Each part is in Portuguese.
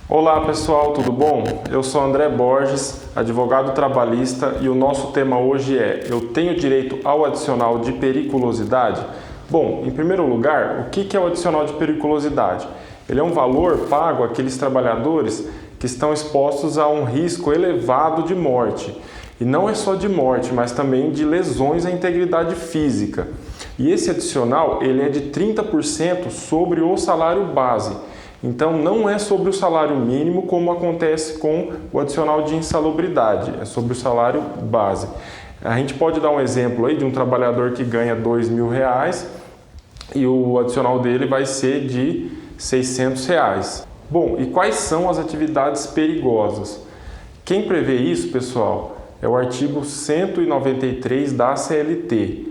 Olá pessoal, tudo bom? Eu sou André Borges, advogado trabalhista, e o nosso tema hoje é: eu tenho direito ao adicional de periculosidade? Bom, em primeiro lugar, o que é o adicional de periculosidade? Ele é um valor pago àqueles trabalhadores que estão expostos a um risco elevado de morte. E não é só de morte, mas também de lesões à integridade física. E esse adicional ele é de 30% sobre o salário base. Então não é sobre o salário mínimo como acontece com o adicional de insalubridade, é sobre o salário base. A gente pode dar um exemplo aí de um trabalhador que ganha R$2.000 e o adicional dele vai ser de R$600. Bom, e quais são as atividades perigosas? Quem prevê isso, pessoal, é o artigo 193 da CLT.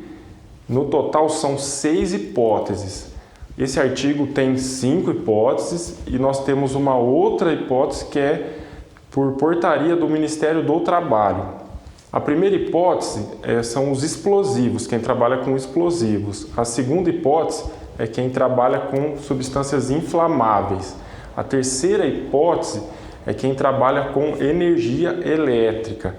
No total são 6 hipóteses. Esse artigo tem 5 hipóteses e nós temos uma outra hipótese que é por portaria do Ministério do Trabalho. A primeira hipótese são os explosivos, quem trabalha com explosivos. A segunda hipótese é quem trabalha com substâncias inflamáveis. A terceira hipótese é quem trabalha com energia elétrica.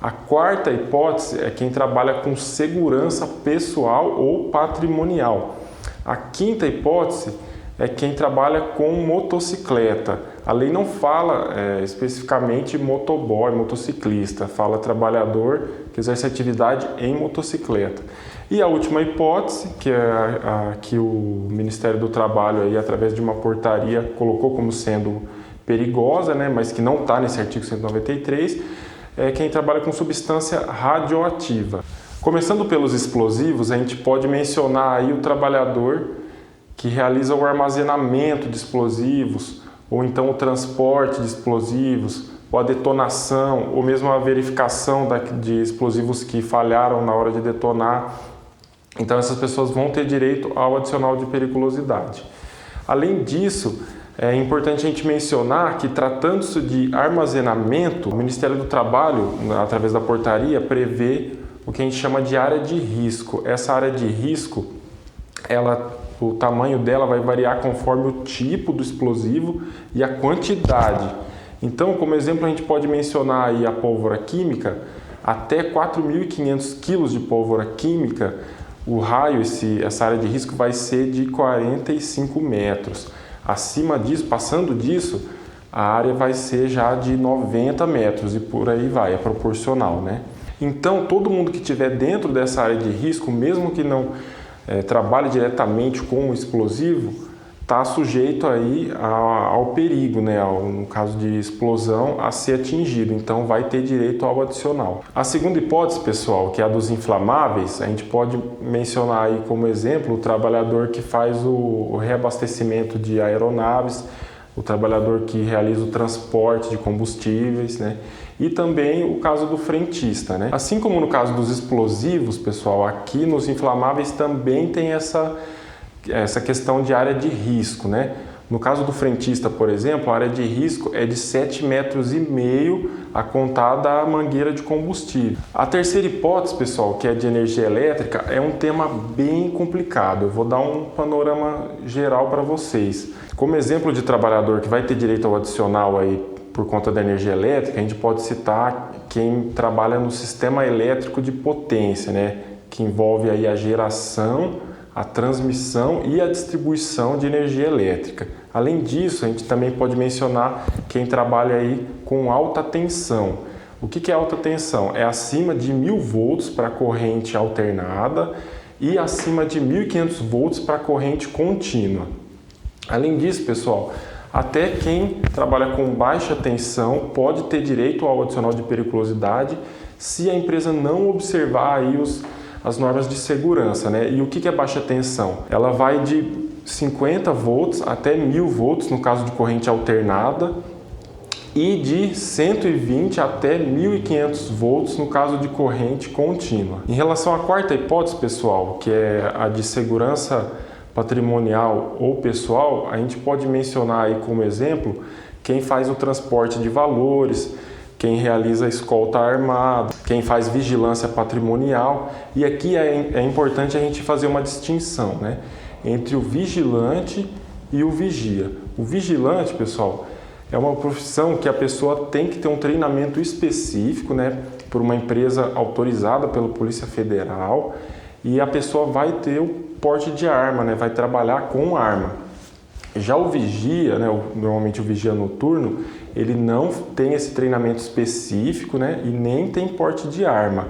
A quarta hipótese é quem trabalha com segurança pessoal ou patrimonial. A quinta hipótese é quem trabalha com motocicleta. A lei não fala especificamente motoboy, motociclista, fala trabalhador que exerce atividade em motocicleta. E a última hipótese, que é a que o Ministério do Trabalho, aí, através de uma portaria, colocou como sendo perigosa, né, mas que não está nesse artigo 193, é quem trabalha com substância radioativa. Começando pelos explosivos, a gente pode mencionar aí o trabalhador que realiza o armazenamento de explosivos, ou então o transporte de explosivos, ou a detonação, ou mesmo a verificação de explosivos que falharam na hora de detonar. Então essas pessoas vão ter direito ao adicional de periculosidade. Além disso, é importante a gente mencionar que, tratando-se de armazenamento, o Ministério do Trabalho, através da portaria, prevê o que a gente chama de área de risco. Essa área de risco, o tamanho dela vai variar conforme o tipo do explosivo e a quantidade. Então, como exemplo, a gente pode mencionar aí a pólvora química. Até 4.500 kg de pólvora química, o raio, essa área de risco vai ser de 45 metros. Acima disso, passando disso, a área vai ser já de 90 metros e por aí vai, é proporcional, né? Então, todo mundo que estiver dentro dessa área de risco, mesmo que não trabalhe diretamente com o explosivo, está sujeito aí ao perigo, né? No caso de explosão, a ser atingido. Então, vai ter direito ao adicional. A segunda hipótese, pessoal, que é a dos inflamáveis, a gente pode mencionar aí como exemplo o trabalhador que faz o reabastecimento de aeronaves, o trabalhador que realiza o transporte de combustíveis, né? E também o caso do frentista, né? Assim como no caso dos explosivos, pessoal, aqui nos inflamáveis também tem essa questão de área de risco, né? No caso do frentista, por exemplo, a área de risco é de 7,5 metros a contar da mangueira de combustível. A terceira hipótese, pessoal, que é de energia elétrica, é um tema bem complicado. Eu vou dar um panorama geral para vocês. Como exemplo de trabalhador que vai ter direito ao adicional aí por conta da energia elétrica, a gente pode citar quem trabalha no sistema elétrico de potência, né? Que envolve aí a geração, a transmissão e a distribuição de energia elétrica. Além disso, a gente também pode mencionar quem trabalha aí com alta tensão. O que é alta tensão? É acima de 1.000 volts para corrente alternada e acima de 1.500 volts para corrente contínua. Além disso, pessoal, até quem trabalha com baixa tensão pode ter direito ao adicional de periculosidade se a empresa não observar aí as normas de segurança, né? E o que é baixa tensão? Ela vai de 50 volts até 1.000 volts no caso de corrente alternada e de 120 até 1.500 volts no caso de corrente contínua. Em relação à quarta hipótese, pessoal, que é a de segurança patrimonial ou pessoal, a gente pode mencionar aí como exemplo quem faz o transporte de valores, quem realiza escolta armada, quem faz vigilância patrimonial. E aqui é importante a gente fazer uma distinção, né, entre o vigilante e o vigia. O vigilante, pessoal, É uma profissão que a pessoa tem que ter um treinamento específico, né, por uma empresa autorizada pela Polícia Federal, e a pessoa vai ter o porte de arma, né, vai trabalhar com arma. Já o vigia, né, normalmente o vigia noturno, ele não tem esse treinamento específico, né, e nem tem porte de arma.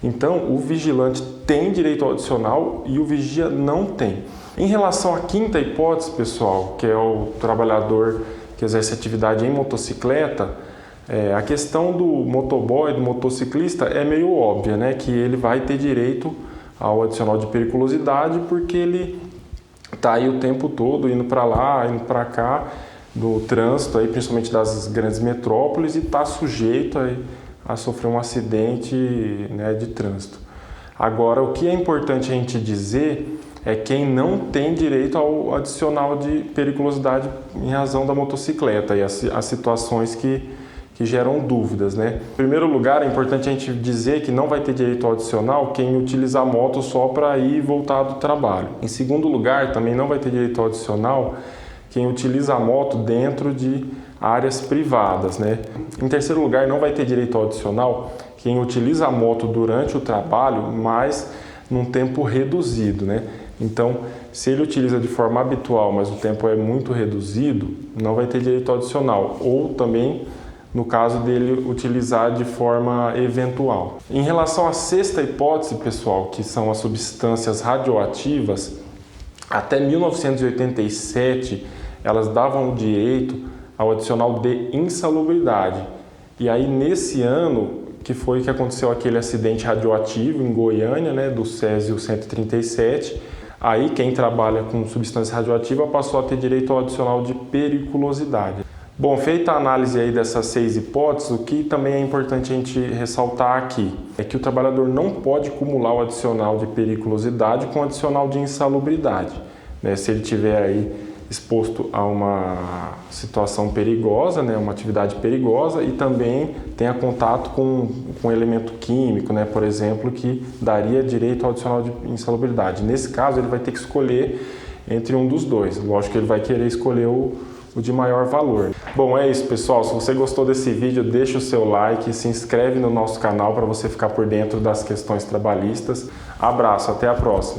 Então, o vigilante tem direito ao adicional e o vigia não tem. Em relação à quinta hipótese, pessoal, que é o trabalhador que exerce atividade em motocicleta, a questão do motoboy, do motociclista, é meio óbvia, né? Que ele vai ter direito ao adicional de periculosidade porque ele está aí o tempo todo indo para lá, indo para cá, do trânsito, aí, principalmente das grandes metrópoles, e está sujeito a sofrer um acidente, né, de trânsito. Agora, o que é importante a gente dizer é quem não tem direito ao adicional de periculosidade em razão da motocicleta e as situações que geram dúvidas, né? Em primeiro lugar, é importante a gente dizer que não vai ter direito ao adicional quem utiliza a moto só para ir e voltar do trabalho. Em segundo lugar, também não vai ter direito ao adicional quem utiliza a moto dentro de áreas privadas, né? Em terceiro lugar, não vai ter direito ao adicional quem utiliza a moto durante o trabalho, mas num tempo reduzido, né? Então, se ele utiliza de forma habitual, mas o tempo é muito reduzido, não vai ter direito ao adicional. Ou também, no caso dele utilizar de forma eventual. Em relação à sexta hipótese, pessoal, que são as substâncias radioativas, até 1987 elas davam o direito ao adicional de insalubridade. E aí, nesse ano, que foi que aconteceu aquele acidente radioativo em Goiânia, né, do Césio 137, aí quem trabalha com substância radioativa passou a ter direito ao adicional de periculosidade. Bom, feita a análise aí dessas 6 hipóteses, o que também é importante a gente ressaltar aqui é que o trabalhador não pode cumular o adicional de periculosidade com o adicional de insalubridade, né? Se ele tiver aí exposto a uma situação perigosa, né, uma atividade perigosa, e também tenha contato com um elemento químico, né, por exemplo, que daria direito ao adicional de insalubridade. Nesse caso, ele vai ter que escolher entre um dos dois. Lógico que ele vai querer escolher o de maior valor. Bom, é isso, pessoal. Se você gostou desse vídeo, deixa o seu like, se inscreve no nosso canal para você ficar por dentro das questões trabalhistas. Abraço, até a próxima.